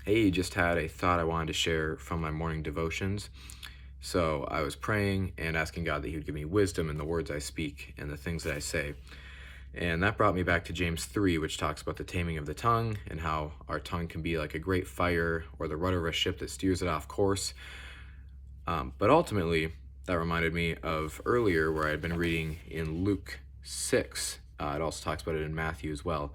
Hey, just had a thought I wanted to share from my morning devotions. So I was praying and asking God that He would give me wisdom in the words I speak and the things that I say. And that brought me back to James 3, which talks about the taming of the tongue and how our tongue can be like a great fire or the rudder of a ship that steers it off course. But ultimately, that reminded me of earlier where I had been reading in Luke 6. It also talks about it in Matthew as well.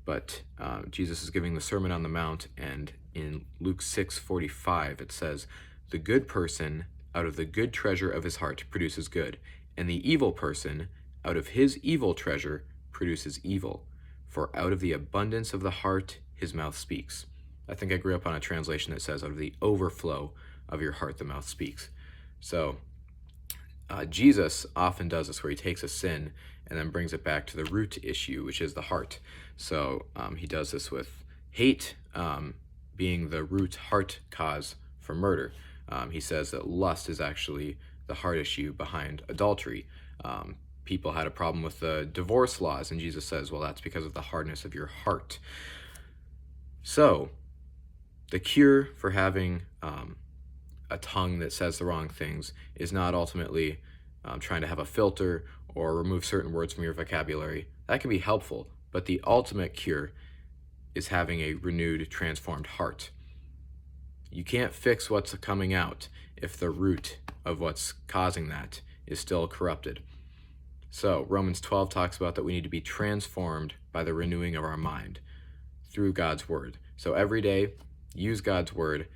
But Jesus is giving the Sermon on the Mount, and in Luke 6:45 it says, "The good person out of the good treasure of his heart produces good, and the evil person out of his evil treasure produces evil. For out of the abundance of the heart his mouth speaks." I think I grew up on a translation that says, "Out of the overflow of your heart the mouth speaks." So Jesus often does this where he takes a sin and then brings it back to the root issue, which is the heart. So he does this with hate being the root heart cause for murder. He says that lust is actually the heart issue behind adultery. People had a problem with the divorce laws, and Jesus says, well, that's because of the hardness of your heart. So the cure for having a tongue that says the wrong things is not ultimately trying to have a filter or remove certain words from your vocabulary. That can be helpful, but the ultimate cure is having a renewed, transformed heart. You can't fix what's coming out if the root of what's causing that is still corrupted. So Romans 12 talks about that we need to be transformed by the renewing of our mind through God's word. So every day, use God's word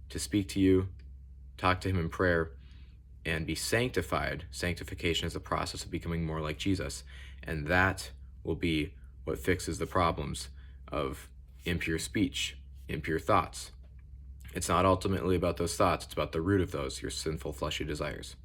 to speak to you, talk to him in prayer, and be sanctified. Sanctification is the process of becoming more like Jesus. And that will be what fixes the problems of impure speech, impure thoughts. It's not ultimately about those thoughts, it's about the root of those, your sinful fleshy desires.